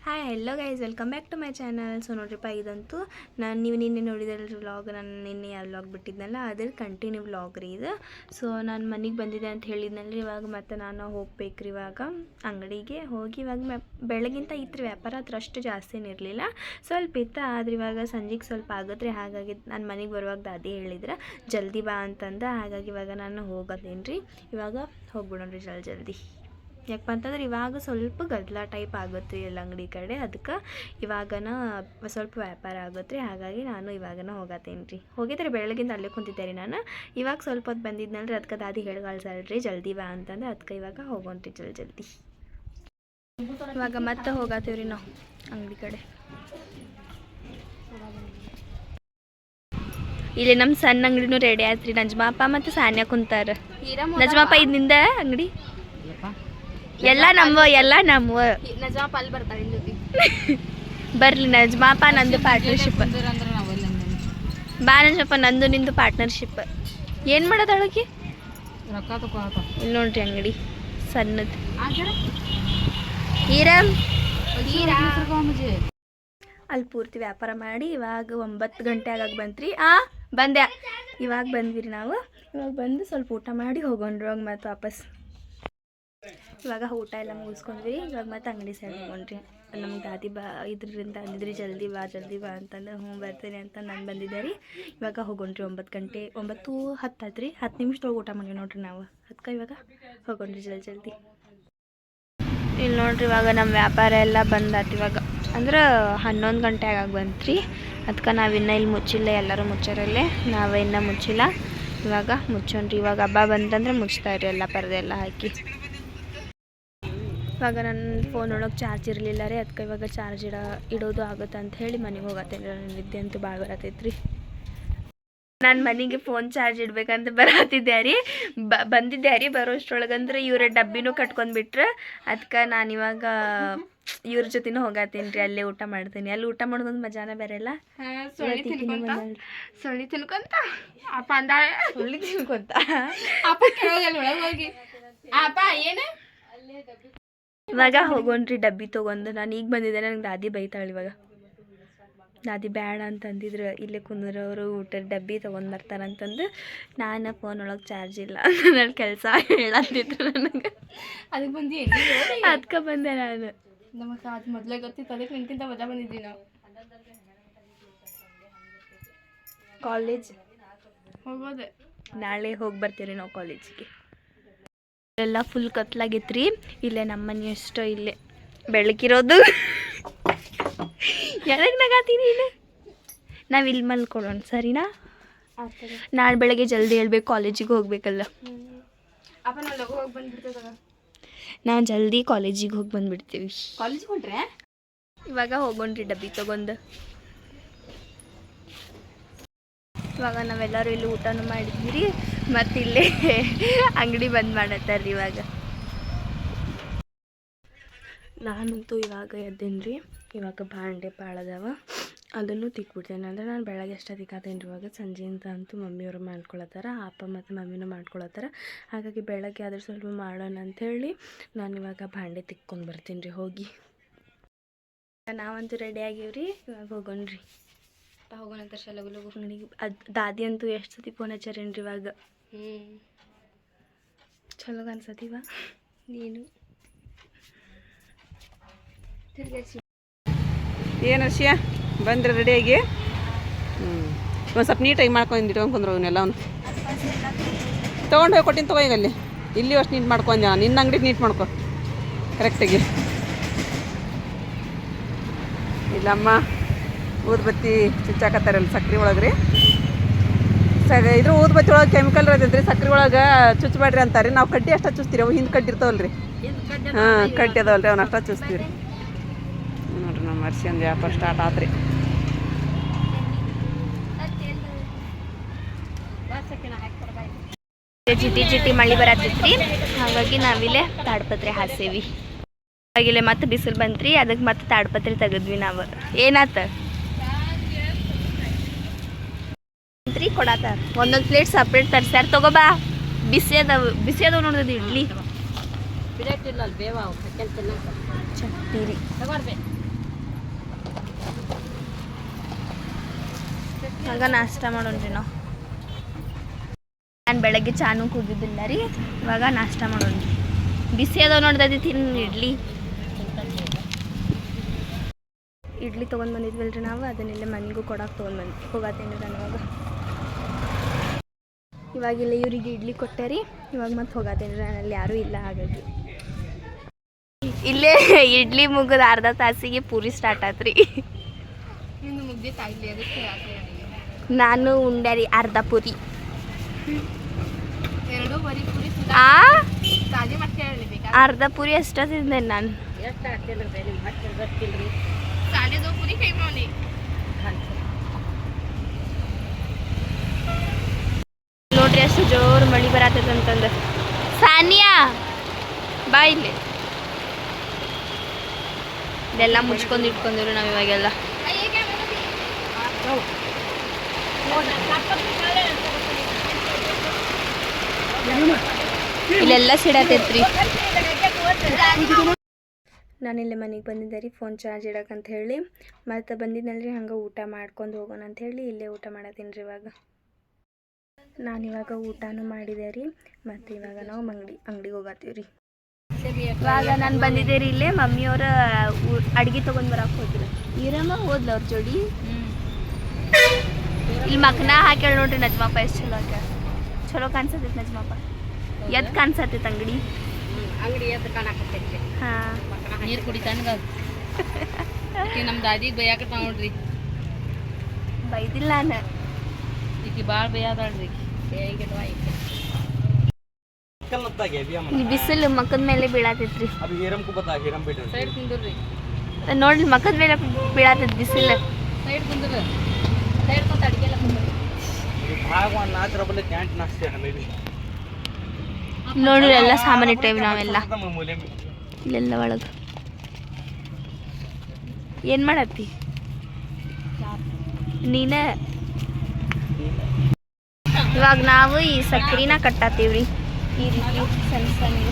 Hi hello guys, welcome back to my channel. So ನೋಡ್ರಿಪ್ಪ, ಇದಂತೂ ನೀವು ನಿನ್ನೆ ನೋಡಿದ್ರಲ್ರಿ ವ್ಲಾಗ್. ನಾನು ನಿನ್ನೆ ಯಾವ ವ್ಲಾಗ್ ಬಿಟ್ಟಿದ್ನಲ್ಲ ಅದ್ರ ಕಂಟಿನ್ಯೂ ವ್ಲಾಗ್ ರೀ ಇದು. ಸೊ ನಾನು ಮನೆಗೆ ಬಂದಿದ್ದೆ ಅಂತ ಹೇಳಿದ್ನಲ್ರಿ. ಇವಾಗ ಮತ್ತೆ ನಾನು ಹೋಗ್ಬೇಕ್ರಿ ಇವಾಗ ಅಂಗಡಿಗೆ ಹೋಗಿ. ಇವಾಗ ಬೆಳಗಿಂತ ಇತ್ತು ವ್ಯಾಪಾರ ಹತ್ರ ಅಷ್ಟು ಜಾಸ್ತಿನೇ ಇರಲಿಲ್ಲ, ಸ್ವಲ್ಪ ಇತ್ತು. ಆದ್ರೆ ಇವಾಗ ಸಂಜೆಗೆ ಸ್ವಲ್ಪ ಆಗುತ್ತೆ ರೀ. ಹಾಗಾಗಿ ನಾನು ಮನೆಗೆ ಬರುವಾಗ ದಾದಿ ಹೇಳಿದ್ರೆ ಜಲ್ದಿ ಬಾ ಅಂತಂದು. ಹಾಗಾಗಿ ಇವಾಗ ನಾನು ಹೋಗೋದೇನು ರೀ, ಇವಾಗ ಹೋಗ್ಬಿಡೋಣ್ರಿ ಜಲ್ದಿ. ಯಾಕಪ್ಪ ಅಂತಂದ್ರೆ ಇವಾಗ ಸ್ವಲ್ಪ ಗದ್ದಲ ಟೈಪ್ ಆಗುತ್ತೆ ಎಲ್ಲ ಅಂಗಡಿ ಕಡೆ. ಅದಕ್ಕೆ ಇವಾಗನ ಸ್ವಲ್ಪ ವ್ಯಾಪಾರ ಆಗುತ್ತೆ ರೀ. ಹಾಗಾಗಿ ನಾನು ಇವಾಗನ ಹೋಗತ್ತೇನೆ ರೀ. ಹೋಗಿದ್ರಿ ಬೆಳಗಿಂದ ಅಲ್ಲೇ ಕುಂತಿದ್ದೆ ರೀ ನಾನು. ಇವಾಗ ಸ್ವಲ್ಪ ಹೊತ್ತು ಬಂದಿದ್ನಲ್ರಿ, ಅದಕ್ಕೆ ದಾದಿ ಹೇಳ್ಕಳ್ಸಲ್ರಿ ಜಲ್ದಿ ಬಾ ಅಂತಂದು. ಅದಕ್ಕೆ ಇವಾಗ ಹೋಗೋಣ್ರಿ ಜಲ್ದಿ. ಇವಾಗ ಮತ್ತೆ ಹೋಗತ್ತೀವ್ರಿ ನಾವು ಅಂಗಡಿ ಕಡೆ. ಇಲ್ಲಿ ನಮ್ಮ ಸಣ್ಣ ಅಂಗಡಿನೂ ರೆಡಿ ಆಯ್ತು ರೀ. ನಜ್ಮಾಪ ಮತ್ತು ಸಾನ್ಯಾ ಕುಂತಾರ. ನಜ್ಮಾಪ ಇದ್ನಿಂದ ಅಂಗಡಿ ಎಲ್ಲ ನಮ್ಮ ನಜ್ಮಾಪ ಅಲ್ಲಿ ಬರ್ತಾರೆ ಬರ್ಲಿ. ನಜ್ಮಾಪ ನಂದು ಪಾರ್ಟ್ನರ್ಶಿಪ್ ಬಾ. ನಜ್ಮಾಪ ನಂದು ನಿಂದು ಪಾರ್ಟ್ನರ್ಶಿಪ್. ಏನು ಮಾಡೋದು ಅಳಗಿ ಇಲ್ಲಿ ನೋಡ್ರಿ ಅಂಗಡಿ ಸಣ್ಣದು. ಅಲ್ಲಿ ಪೂರ್ತಿ ವ್ಯಾಪಾರ ಮಾಡಿ ಇವಾಗ 9 ಗಂಟೆ ಆಗಾಗ ಬಂತ್ರಿ. ಬಂದೆ ಇವಾಗ ಬಂದ್ವಿ ರೀ ನಾವು. ಇವಾಗ ಬಂದು ಸ್ವಲ್ಪ ಊಟ ಮಾಡಿ ಹೋಗೋಣ್ರಿ. ಇವಾಗ ಮತ್ತೆ ವಾಪಸ್ ಇವಾಗ ಊಟ ಎಲ್ಲ ಮುಗಿಸ್ಕೊಂಡ್ವಿ. ಇವಾಗ ಮತ್ತೆ ಅಂಗಡಿ ಸೈಡ್ ಹೋಗೋಣ್ರಿ. ನಮ್ಗೆ ದಾದಿ ಇದರಿಂದ ಅಂದಿದ್ರಿ ಜಲ್ದಿ ಬಾ ಅಂತಂದ್ರೆ ಹ್ಞೂ ಬರ್ತೇನೆ ಅಂತ ನಾನು ಬಂದಿದ್ದೆ ರೀ. ಇವಾಗ ಹೋಗೋಣ್ರಿ. 9:10 ಆಯ್ತು ರೀ. 10 ನಿಮಿಷದೊಳಗೆ ಊಟ ಮಾಡಿ ನೋಡ್ರಿ ನಾವು. ಅದಕ್ಕೆ ಇವಾಗ ಹೋಗೋಣ್ರಿ ಜಲ್ದಿ. ಇಲ್ಲಿ ನೋಡ್ರಿ ಇವಾಗ ನಮ್ಮ ವ್ಯಾಪಾರ ಎಲ್ಲ ಬಂದಾಯ್ತು. ಇವಾಗ ಅಂದ್ರೆ 11 ಗಂಟೆ ಆಗಾಗ ಬಂತ್ರಿ. ಅದಕ್ಕೆ ನಾವಿನ್ನೂ ಇಲ್ಲಿ ಮುಚ್ಚಿಲ್ಲ. ಎಲ್ಲರೂ ಮುಚ್ಚಾರಲ್ಲೇ, ನಾವು ಇನ್ನೂ ಮುಚ್ಚಿಲ್ಲ. ಇವಾಗ ಮುಚ್ಚೋಣ್ರಿ. ಇವಾಗ ಹಬ್ಬ ಬಂತಂದ್ರೆ ಮುಚ್ತಾಯಿರಿ ಎಲ್ಲ ಪರದೆ ಎಲ್ಲ ಹಾಕಿ. ಇವಾಗ ನನ್ನ ಫೋನ್ ಒಳಗೆ ಚಾರ್ಜ್ ಇರಲಿಲ್ಲ ರೀ. ಅದಕ್ಕೆ ಇವಾಗ ಚಾರ್ಜ್ ಇಡೋದು ಆಗುತ್ತೆ ಅಂತ ಹೇಳಿ ಮನೆಗೆ ಹೋಗತ್ತೇನೆ. ನನ್ನ ನಿದ್ದೆ ಅಂತೂ ಭಾಳ ಬರತೈತೆ ರೀ. ನಾನು ಮನೆಗೆ ಫೋನ್ ಚಾರ್ಜ್ ಇಡ್ಬೇಕಂತ ಬಂದಿದ್ದೆ ರೀ. ಬರೋಷ್ಟ್ರೊಳಗಂದ್ರೆ ಇವ್ರ ಡಬ್ಬಿನೂ ಕಟ್ಕೊಂಡ್ಬಿಟ್ರೆ. ಅದಕ್ಕೆ ನಾನು ಇವಾಗ ಇವ್ರ ಜೊತೆನೂ ಹೋಗತ್ತೀನಿ ರೀ. ಅಲ್ಲೇ ಊಟ ಮಾಡ್ತೀನಿ. ಅಲ್ಲಿ ಊಟ ಮಾಡೋದೊಂದು ಮಜಾನ ಬೇರೆ ಅಲ್ಲ. ಸೊಳ್ಳಿ ತಿನ್ಕೊಂತ ಇವಾಗ ಹೋಗೋಣ್ರಿ ಡಬ್ಬಿ ತೊಗೊಂಡು. ನಾನು ಈಗ ಬಂದಿದ್ದೆ. ನನಗೆ ದಾದಿ ಬೈತಾಳೆ ಇವಾಗ. ದಾದಿ ಬೇಡ ಅಂತಂದಿದ್ರು. ಇಲ್ಲೇ ಕುಂದ್ರವರು ಊಟದ ಡಬ್ಬಿ ತೊಗೊಂಡು ಬರ್ತಾರಂತಂದು. ನಾನು ಫೋನ್ ಒಳಗೆ ಚಾರ್ಜ್ ಇಲ್ಲ ನನ್ನ ಕೆಲಸ ಹೇಳಂತಿದ್ರು ನನಗೆ. ಅದಕ್ಕೆ ಬಂದು ಅದಕ್ಕೆ ಬಂದೆ ನಾನು. ನಮಗೆ ಅದು ಮೊದಲೇ ಗೊತ್ತಿತ್ತು. ಅದಕ್ಕೆ ನಿನ್ಕಿಂತ ಮೊದಲು ಬಂದಿದ್ದೀವಿ ನಾವು. ಕಾಲೇಜ್ ಹೋಗೋದೆ ನಾಳೆ ಹೋಗಿ ಬರ್ತೀವಿ ನಾವು ಕಾಲೇಜಿಗೆ. ಎಲ್ಲ ಫುಲ್ ಕತ್ಲಾಗಿತ್ತು ರೀ. ಇಲ್ಲೇ ನಮ್ಮ ಮನೆ ಅಷ್ಟೋ ಇಲ್ಲೇ ಬೆಳಕಿರೋದು. ಎದಕ್ಕೆ ನಗಾತೀನಿ ಇಲ್ಲಿ? ನಾವು ಇಲ್ಲಿ ಮಲ್ಕೊಳ್ಳೋಣ ಸರಿನಾ? ನಾಳೆ ಬೆಳಗ್ಗೆ ಜಲ್ದಿ ಹೇಳ್ಬೇಕು, ಕಾಲೇಜಿಗೆ ಹೋಗ್ಬೇಕಲ್ಲ. ನಾವು ಜಲ್ದಿ ಕಾಲೇಜಿಗೆ ಹೋಗಿ ಬಂದುಬಿಡ್ತೀವಿ. ಕಾಲೇಜಿಗೆ ಹೊಂಟ್ರೆ ಇವಾಗ ಹೋಗೋಣ್ರಿ ಡಬ್ಬಿ ತೊಗೊಂಡು. ಇವಾಗ ನಾವೆಲ್ಲರೂ ಇಲ್ಲಿ ಊಟನೂ ಮಾಡಿದ್ವಿ ರೀ. ಮತ್ತು ಇಲ್ಲೇ ಅಂಗಡಿ ಬಂದ್ ಮಾಡತ್ತಾರ್ರಿ ಇವಾಗ. ನಾನಂತೂ ಇವಾಗ ಎದ್ದೇನೆ ರೀ. ಇವಾಗ ಭಾಂಡೆ ಭಾಳ ಅದಾವ, ಅದನ್ನು ತಿಕ್ಬಿಡ್ತೇನೆ. ಅಂದರೆ ನಾನು ಬೆಳಗ್ಗೆ ಅಷ್ಟೇ ತಿಕ್ಕಾತೇನೆ ರೀ. ಇವಾಗ ಸಂಜೆಯಿಂದ ಅಂತೂ ಮಮ್ಮಿಯವರು ಮಾಡ್ಕೊಳತ್ತಾರ, ಅಪ್ಪ ಮತ್ತು ಮಮ್ಮಿನೂ ಮಾಡ್ಕೊಳತ್ತಾರ. ಹಾಗಾಗಿ ಬೆಳಗ್ಗೆ ಆದ್ರೆ ಸ್ವಲ್ಪ ಮಾಡೋಣ ಅಂಥೇಳಿ ನಾನು ಇವಾಗ ಭಾಂಡೆ ತಿಕ್ಕೊಂಡು ಬರ್ತೀನಿ ರೀ ಹೋಗಿ. ನಾವಂತೂ ರೆಡಿ ಆಗೀವ್ರಿ. ಇವಾಗ ಹೋಗೋಣ್ರಿ. ಹೋಗೋಣಂತ ಲಗು ಅಂಗಡಿಗೆ. ದಾದಿ ಅಂತೂ ಎಷ್ಟು ಸತಿ ಫೋನ್ ಹಚ್ಚಾರೇನ್ರಿ ಇವಾಗ. ಚಲೋ ಅನ್ಸತ್ತೀವ ನೀನು ಏನು ವಿಷಯ ಬಂದ್ರೆ ರೆಡಿಯಾಗಿ. ಒಂದು ಸ್ವಲ್ಪ ನೀಟಾಗಿ ಮಾಡ್ಕೊಂಡು ಇಟ್ಕೊಂಡ್ರು ಅವನ್ನೆಲ್ಲ. ಅವನು ತೊಗೊಂಡು ಹೋಗಿ ಕೊಟ್ಟಿನ ತಗೋ. ಈಗ ಅಲ್ಲಿ ಇಲ್ಲಿ ಅಷ್ಟು ನೀಟ್ ಮಾಡ್ಕೊಂಡೆ. ನಿನ್ನ ಅಂಗಡಿ ನೀಟ್ ಮಾಡ್ಕೊ ಕರೆಕ್ಟಾಗಿ. ಇಲ್ಲಮ್ಮ ಊದುಬತ್ತಿ ಚುಚ್ಚಾಕತ್ತಾರಲ್ಲ ಸಕ್ರೆ ಒಳಗೆ ರೀ. ಇದ್ರ ಊದುಬತ್ತಿ ಒಳಗೆ ಕೆಮಿಕಲ್ ಇರ್ತೈತೆ ರೀ. ಸಕ್ರೆ ಒಳಗೆ ಚುಚ್ಚಬೇಡ್ರಿ ಅಂತಾರೆ. ನಾವು ಕಡ್ಡಿ ಅಷ್ಟ ಚುಚ್ತೀರಿ. ಅವು ಹಿಂದೆ ಕಡ್ಡಿ ಇರ್ತಾವಲ್ಲ ರೀ. ಕಡ್ಡಿ ಅದಾವಲ್ಲ ರೀ, ಅವ್ನ ಅಷ್ಟ ಚುಚ್ತೀವಿ ರೀ. ನೋಡ್ರಿ ನಮ್ಮ ವರ್ಷಿಂದ ವ್ಯಾಪಾರ ಸ್ಟಾರ್ಟ್ ಆತ್ರಿ. ಜಿಟಿ ಮಳೆ ಬರತ್ತೈತ್ರಿ. ಹಾಗಾಗಿ ನಾವಿಲ್ಲೇ ತಾಡ್ಪತ್ರೆ ಹಾಸೇವಿ. ಹಾಗಿಲ್ಲೇ ಮತ್ತೆ ಬಿಸಿಲು ಬಂತ್ರಿ. ಅದಕ್ಕೆ ಮತ್ತೆ ತಾಡ್ಪತ್ರೆ ತೆಗೆದ್ವಿ ನಾವು. ಏನಾತ ಕೊಡತ್ತಾರ. ಒಂದೊಂದು ಪ್ಲೇಟ್ ಸಪ್ರೇಟ್ ತರ್ಸ್ಯಾರ. ತಗೋಬಾ. ಬಿಸಿ ಅದಾವ ನೋಡೋದು ಇಡ್ಲಿ. ಚಟ್ನಿ ರೀ. ಹಂಗೆ ನಾಷ್ಟ ಮಾಡೋಣ್ರಿ ನಾವು. ನಾನು ಬೆಳಗ್ಗೆ ಚಾನು ಕುದಿದ್ದಿಲ್ಲ ರೀ, ಇವಾಗ ನಾಷ್ಟ ಮಾಡೋಣ್ರಿ. ಬಿಸಿ ಅದಾವ ನೋಡ್ದೈತಿ ತಿನ್ನು ಇಡ್ಲಿ ತೊಗೊಂಡು ಬಂದಿದ್ವಲ್ರಿ ನಾವು, ಅದನ್ನೆಲ್ಲ ಮನೆಗೂ ಕೊಡಕ್ಕೆ ತೊಗೊಂಡ್ಬಂದು ಹೋಗತ್ತೇನೆ ನಾನು ಇವಾಗಿಲ್ಲ ಇವ್ರಿಗೆ ಇಡ್ಲಿ ಕೊಟ್ಟೆ ಇವಾಗ ಮತ್ತೆ ಹೋಗತ್ತೇನೆ ರೀ. ನಾನಲ್ಲಿ ಯಾರೂ ಇಲ್ಲ, ಹಾಗಾಗಿ ಇಲ್ಲೇ ಇಡ್ಲಿ ಮುಗಿದ ಅರ್ಧ ತಾಸಿಗೆ ಪೂರಿ ಸ್ಟಾರ್ಟ್ ಆತ್ರಿ. ನಾನು ಉಂಡೆ ರೀ ಅರ್ಧ ಪೂರಿ. ಅರ್ಧ ಪೂರಿ ಅಷ್ಟ ತಿಂದೆ ನಾನು. ನೋಡ್ರಿ ಅಷ್ಟು ಜೋರು ಮಳಿ ಬರತ್ತದ ಅಂತಂದು. ಸಾನಿಯಾ ಬಾ ಇಲ್ಲಿ. ಇದೆಲ್ಲ ಮುಚ್ಕೊಂಡು ಇಟ್ಕೊಂಡಿರು ನಾವು ಇವಾಗೆಲ್ಲ. ಇಲ್ಲೆಲ್ಲ ಸಿಡತೈತ್ರಿ. ನಾನಿಲ್ಲಿ ಮನೆಗೆ ಬಂದಿದ್ದೆ ರೀ ಫೋನ್ ಚಾರ್ಜ್ ಇಡಕ್ಕಂತ ಹೇಳಿ. ಮತ್ತು ಬಂದಿದ್ನಲ್ರಿ ಹಂಗೆ ಊಟ ಮಾಡ್ಕೊಂಡು ಹೋಗೋಣ ಅಂಥೇಳಿ ಇಲ್ಲೇ ಊಟ ಮಾಡತ್ತೀನಿ ರೀ ಇವಾಗ. ನಾನಿವಾಗ ಊಟನೂ ಮಾಡಿದೆ ರೀ. ಮತ್ತು ಇವಾಗ ನಾವು ಅಂಗಡಿಗೆ ಹೋಗತ್ತೀವಿ ರೀ. ಇವಾಗ ನಾನು ಬಂದಿದ್ದೆ ರೀ ಇಲ್ಲೇ. ಮಮ್ಮಿಯವ್ರ ಅಡ್ಗೆ ತೊಗೊಂಡು ಬರಕ್ಕೆ ಹೋದ್ರು. ಈರಮ್ಮ ಹೋದ್ಲ ಅವ್ರ ಜೋಡಿ. ಇಲ್ಲಿ ಮಕ್ಕನ ಹಾಕ್ಯಾಳ ನೋಡ್ರಿ ನಜ್ಮಪ್ಪ. ಎಷ್ಟು ಚಲೋ ಹಾಕ್ಯಾಳ. ಚಲೋ ಕಾಣಿಸತೈತೆ ನಜ್ಮಪ್ಪ. ಎದ್ದು ಕಾಣಿಸತೈತೆ ಅಂಗಡಿ. ಎದ್ದು ಕಾಣಕತ್ತೈತಿ. ಹಾಂ, ನೀರು ಕುಡಿತಾನ ನಮ್ಮ ದಾದಿಗೆ ಬೈಯಾಕತ್ತ ನೋಡ್ರಿ. ಬೈದಿಲ್ಲ ನಾನು. ಈಕಿ ಭಾಳ ಬೈಯಾದಾಳ್ರಿ. ಈ ಬಿಸಿಲು ಮಕ್ಕದ ಮೇಲೆ ಬೀಳತೈತ್ರಿ. ಸೈಡ್ ಕುಂದ್ರಿ. ನೋಡ್ರಿ ಮಕ್ಕದ ಮೇಲೆ ಬೀಳತೈತಿ ಬಿಸಿಲು. ಸೈಡ್ ಕುಂದ್ರ. ಸೈಡ್ ಕುಂತ ಅಡಿಗೆ ಎಲ್ಲ ಕುಂದ್ರಿ. ನೋಡ್ರಿ ಎಲ್ಲ ಸಾಮಾನು ಇಟ್ಟೇವಿ ನಾವೆಲ್ಲ ಇಲ್ಲೆಲ್ಲ ಒಳಗೆ. ಏನು ಮಾಡತ್ತಿ ನೀನ? ಇವಾಗ ನಾವು ಈ ಸಕ್ರಿನ ಕಟ್ಟಾತೀವ್ರಿ ಈ ರೀತಿ ಸಣ್ಣ ಸಣ್ಣ.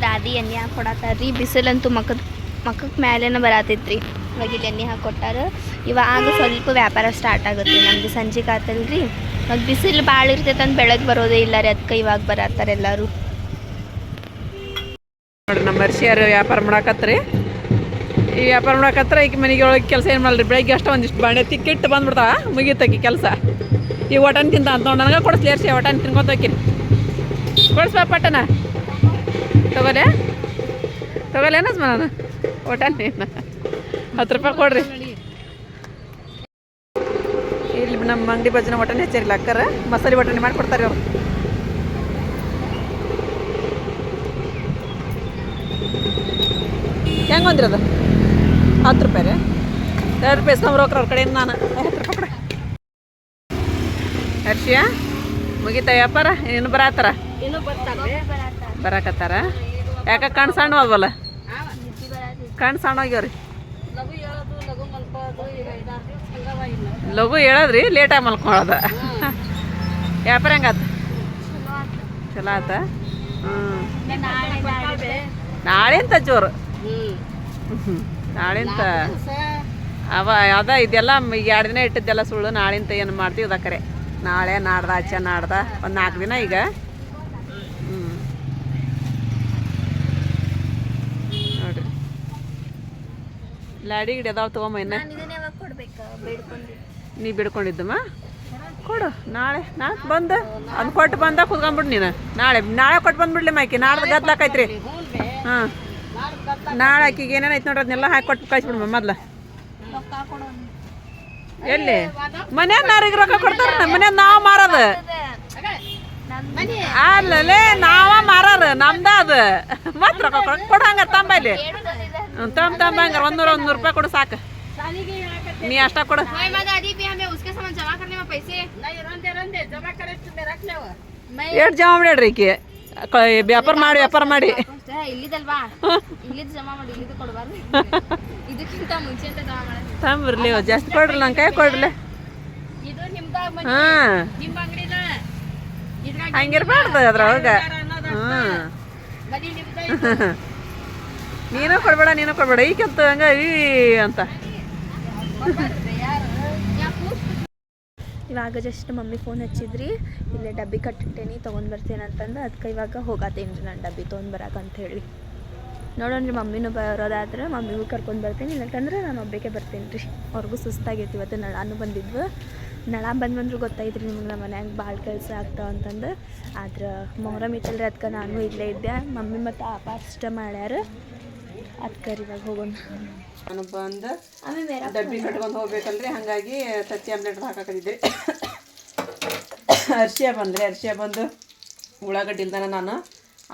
ದಾದಿ ಎಣ್ಣೆ ಹಾಕಿ ಕೊಡತ್ತಾರ್ರಿ. ಬಿಸಿಲಂತೂ ಮಕ್ಕಕ್ಕೆ ಮ್ಯಾಲೇನ ಬರತೈತ್ರಿ. ಇವಾಗ ಇಲ್ಲಿ ಎಣ್ಣೆ ಹಾಕಿ ಕೊಟ್ಟಾರ. ಇವಾಗ ಸ್ವಲ್ಪ ವ್ಯಾಪಾರ ಸ್ಟಾರ್ಟ್ ಆಗುತ್ತೆ. ನಮ್ದು ಸಂಜೆಗೆ ಆತಲ್ರಿ. ಇವಾಗ ಬಿಸಿಲು ಭಾಳ ಇರ್ತೈತೆ ಅಂತ ಬೆಳಗ್ಗೆ ಬರೋದೇ ಇಲ್ಲ ರೀ. ಅದಕ್ಕೆ ಇವಾಗ ಬರತ್ತಾರೆ ಎಲ್ಲರೂ. ನೋಡ್ರಿ ನಮ್ಮ ಮರ್ಷಿಯರು ವ್ಯಾಪಾರ ಮಾಡಾಕತ್ರಿ. ಈ ವ್ಯಾಪಾರ ಮಾಡಾಕತ್ರ ಈಗ ಮನೆಗೆ ಒಳಗೆ ಕೆಲಸ ಏನು ಮಾಡಲ್ರಿ. ಬೆಳಗ್ಗೆ ಅಷ್ಟೇ ಒಂದಿಷ್ಟು ಬಾಣೆ ತಿಕ್ಕಿಟ್ಟು ಬಂದ್ಬಿಡ್ತಾವ. ಮುಗೀತಾಕಿ ಕೆಲಸ. ಈ ಒಟನ್ ತಿಂತ ಅಂತ ನೋಡಿ ನನಗೆ ಕೊಡಿಸ್ಲಿ ಅರ್ಸಿ. ಒಟನ್ ತಿನ್ಕೊತ ಹೋಗಿರಿ. ಕೊಡಿಸ್ಬಾ ಪಟ್ಟನ. ತಗೋಲೇನಸ್ಮ ನಾನು ಒಟನ್ 10 ರೂಪಾಯಿ ಕೊಡ್ರಿ. ಇಲ್ಲಿ ನಮ್ಮ ಅಂಗಡಿ ಬಜ್ಜನ ಒಟನೆ ಹೆಚ್ಚಿರಲಿಲ್ಲ ಅಕ್ಕರ. ಮಸಾಲೆ ಒಟನೆ ಮಾಡಿಕೊಡ್ತಾರೆ ಅವ್ರು. ಹೆಂಗೆ ಒಂದಿರೋದು 10 ರೂಪಾಯಿ ರೀ. 2 ರೂಪಾಯಿ ಇಸ್ಕೊಂಬರೋಕ್ರ ಅವ್ರ ಕಡೆಯಿಂದ ನಾನು 10 ರೂಪಾಯಿ ಕೊಡ. ಹರ್ಷಿಯಾ ಮುಗೀತಾ ವ್ಯಾಪಾರ? ಇನ್ನು ಬರತ್ತಾರ? ಬರಾಕತ್ತಾರ. ಯಾಕೆ ಕಣ್ಣು ಸಣ್ಣ ಹೋದ್ವಲ್ಲ? ಕಣ್ಣು ಸಣ್ಣ ಹೋಗ್ಯವ್ರಿ. ಲಘು ಹೇಳದ್ರಿ ಲೇಟಾಗಿ ಮಲ್ಕೊಳ್ಳೋದ. ವ್ಯಾಪಾರ ಹೆಂಗಾತ? ಚಲೋ ಆತ. ನಾಳೆಂತ ಜೋರು. ನಾಳೆಂತ ಅದ ಇದೆಲ್ಲ ಈಗ 2 ದಿನ ಇಟ್ಟಿದ್ದೆಲ್ಲ ಸುಳ್ಳು. ನಾಳೆಂತ ಏನು ಮಾಡ್ತೀವಿ ಅದಕ್ಕರೆ. ನಾಳೆ ನಾಡ್ದ ಆಚೆ ನಾಡ್ದ ಒಂದು 4 ದಿನ ಈಗ. ನೋಡ್ರಿ ಲಾಡಿ ಗಿಡ ಅದಾವ ತೊಗೊಂಬ. ಇನ್ನ ನೀ ಬಿಡ್ಕೊಂಡಿದ್ದಮ್ಮ ಕೊಡು. ನಾಳೆ ಬಂದು ಅದು ಕೊಟ್ಟು ಬಂದ ಕುತ್ಕೊಂಡ್ಬಿಡು ನೀನು. ನಾಳೆ ಕೊಟ್ಟು ಬಂದ್ಬಿಡ್ಲಿ ಮಾಕಿ. ನಾಡ್ದು ಗದ್ಲಾಕೈತ್ರಿ. ಹಾಂ, ನಾಳೆ ಆಕಿಗೆ ಏನೇನೈತೆ ನೋಡ್ರಿ ಅದನ್ನೆಲ್ಲ ಹಾಕಿ ಕೊಟ್ಟು ಕಳಿಸ್ಬಿಡ್ಮ ಮೊದ್ಲು. ಎಲ್ಲಿ ಮನ್ಯಾಗ ನಾರಿಗೆ ರೊಕ್ಕ ಕೊಡ್ತಾರ? ಮನ್ಯಾಗ ನಾವು ಮಾರೋದು ಅಲ್ಲೇ ನಾವ ಮಾರಾರ. ನಮ್ದ ಅದು ಮತ್ತೆ ರೊಕ್ಕ ಕೊಡು. ಹಂಗ ತಂಬಲ್ಲಿ ತಂಬ ಹಂಗಾರ 100 ರೂಪಾಯಿ ಕೊಡು ಸಾಕು. ನೀ ಅಷ್ಟ ಕೊಡು. ಎಷ್ಟು ಜಮಾ ಮಾಡ್ಯಾಡ್ರಿ ಈಕಿ? ವ್ಯಾಪಾರ ಮಾಡಿ ತಂಬ್ರಲಿ. ಜಾಸ್ತಿ ಕೊಡ್ರಿ. ನಂಗೆ ಕೈ ಕೊಡ್ರಲ್ಲ. ಹಾಂ, ಹಂಗಿರ್ಬಾರ್ದು ಅದ್ರೊಳಗೆ. ನೀನು ಕೊಡ್ಬೇಡ. ಈಗಂತ ಹಂಗ ಈ ಅಂತ ಇವಾಗ ಜಸ್ಟ್ ಮಮ್ಮಿ ಫೋನ್ ಹಚ್ಚಿದ್ರಿ, ಇಲ್ಲೇ ಡಬ್ಬಿ ಕಟ್ಟಿಟ್ಟೇನಿ ತೊಗೊಂಡು ಬರ್ತೇನೆ ಅಂತಂದು. ಅದಕ್ಕೆ ಇವಾಗ ಹೋಗತ್ತೇನೆ ರೀ ನಾನು ಡಬ್ಬಿ ತೊಗೊಂಡು ಬರಕಂತ ಹೇಳಿ. ನೋಡೋಣ ರೀ, ಮಮ್ಮಿನೂ ಬರೋದಾದ್ರೆ ಮಮ್ಮಿಗೂ ಕರ್ಕೊಂಡು ಬರ್ತೀನಿ, ಇಲ್ಲಂತಂದ್ರೆ ನಾನು ಒಬ್ಬಕ್ಕೆ ಬರ್ತೀನಿ ರೀ. ಅವ್ರಿಗೂ ಸುಸ್ತಾಗೈತಿ, ಇವತ್ತು ನಳಾನು ಬಂದಿದ್ವು. ನಳ ಬಂದ್ವಂದ್ರೂ ಗೊತ್ತಾಯ್ತು ರೀ ನಿಮ್ಗೆ ನಮ್ಮ ಮನ್ಯಾಗ ಭಾಳ ಕೆಲಸ ಆಗ್ತಾವ ಅಂತಂದು. ಆದ್ರೆ ಮೊಹರಮ್ ಇತ್ತಲ್ರಿ, ಅದಕ್ಕೆ ನಾನು ಇಲ್ಲೇ ಇದ್ದೆ. ಮಮ್ಮಿ ಮತ್ತು ಅಪ್ಪ ಅಷ್ಟ ಮಾಡ್ಯಾರ. ಅದಕ್ಕೆ ರೀ ಇವಾಗ ಹೋಗೋಣ. ನಾನು ಬಂದು ಡಬ್ಬಿ ಕಟ್ಕೊಂಡು ಹೋಗ್ಬೇಕಲ್ರಿ, ಹಾಗಾಗಿ ತತ್ತಿ ಆಮ್ಲೆಟ್ ಹಾಕಾಕತ್ತಿದ್ದೆ. ಅರ್ಶಿಯ ಬಂದು ಉಳ್ಳಾಗಡ್ಡಿ ಇಲ್ದಾನ ನಾನು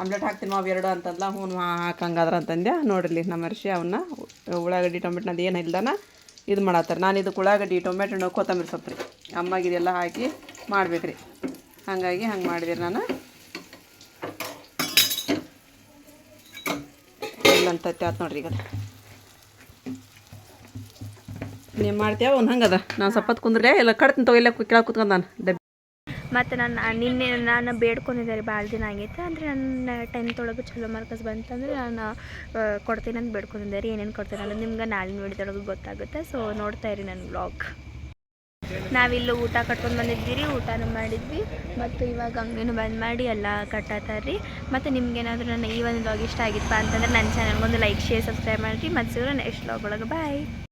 ಆಮ್ಲೆಟ್ ಹಾಕ್ತೀನಿ ಮಾವು ಎರಡು ಅಂತಂದ್ಲ. ಹ್ಞೂ ಹಾಕಂಗಾದ್ರೆ ಅಂತಂದೆ. ನೋಡಿರಿ ನಮ್ಮ ಅರ್ಶಿ ಅವನ್ನ ಉಳ್ಳಾಗಡ್ಡಿ ಟೊಮೆಟೊನದು ಏನು ಇಲ್ದಾನ ಇದು ಮಾಡತ್ತಾರೆ. ನಾನು ಇದಕ್ಕೆ ಉಳ್ಳಾಗಡ್ಡಿ ಟೊಮೆಟೊ ಕೊತ್ತಂಬರಿ ಸೊಪ್ಪು ರೀ ಅಮ್ಮಗೆ ಇದೆಲ್ಲ ಹಾಕಿ ಮಾಡ್ಬೇಕು ರೀ. ಹಾಗಾಗಿ ಹಂಗೆ ಮಾಡಿದೆ ನಾನು. ಇಲ್ಲಂತತ್ತೆ ಆಯ್ತು ನೋಡ್ರಿ. ಈಗ ನೀವು ಮಾಡ್ತೇವೆ ಅವ್ನು ಹಂಗದ. ನಾನು ಸಪ್ಪತ್ತು ಕುಂದ್ರೆ ಎಲ್ಲ ಕಡ್ತೀನಿ ತಗೋ, ಇಲ್ಲ ಕೆಳಗೆ ಕುತ್ಕೊಂಡು ನಾನು ಡಬ್ಬಿ. ಮತ್ತು ನಿನ್ನೆ ನಾನು ಬೇಡ್ಕೊಂಡಿದ್ದೆ ರೀ, ಭಾಳ ದಿನ ಆಗೈತೆ. ಅಂದರೆ ನನ್ನ 10th ಒಳಗೆ ಚಲೋ ಮಾರ್ಕಸ್ ಬಂತಂದರೆ ನಾನು ಕೊಡ್ತೀನಿ ಅಂತ ಬೇಡ್ಕೊಂಡಿದ್ದೆ ರೀ. ಏನೇನು ಕೊಡ್ತೀನಿ ಅನ್ನೋದು ನಿಮ್ಗೆ ನಾಳಿನ ವಿಡಿಯೋದೊಳಗೆ ಗೊತ್ತಾಗುತ್ತೆ. ಸೊ ನೋಡ್ತಾ ಇರಿ ನನ್ನ ವ್ಲಾಗ್. ನಾವಿಲ್ಲಿ ಊಟ ಕಟ್ಕೊಂಡು ಬಂದಿದ್ದೀವಿ, ಊಟನೂ ಮಾಡಿದ್ವಿ. ಮತ್ತು ಇವಾಗ ಅಂಗಡಿನೂ ಬಂದ್ ಮಾಡಿ ಎಲ್ಲ ಕಟ್ಟಾತಾರ್ರಿ. ಮತ್ತು ನಿಮ್ಗೇನಾದರೂ ನನ್ನ ಈ ಒಂದು ವ್ಲಾಗ್ ಇಷ್ಟ ಆಗಿತ್ತಪ್ಪ ಅಂತಂದ್ರೆ ನನ್ನ ಚಾನಲ್ಗೊಂದು ಲೈಕ್, ಶೇರ್, ಸಬ್ಸ್ಕ್ರೈಬ್ ಮಾಡಿರಿ. ಮತ್ತು ಸಿಗೋಣ ನೆಕ್ಸ್ಟ್ ವ್ಲಾಗ್ ಒಳಗೆ. ಬಾಯ್.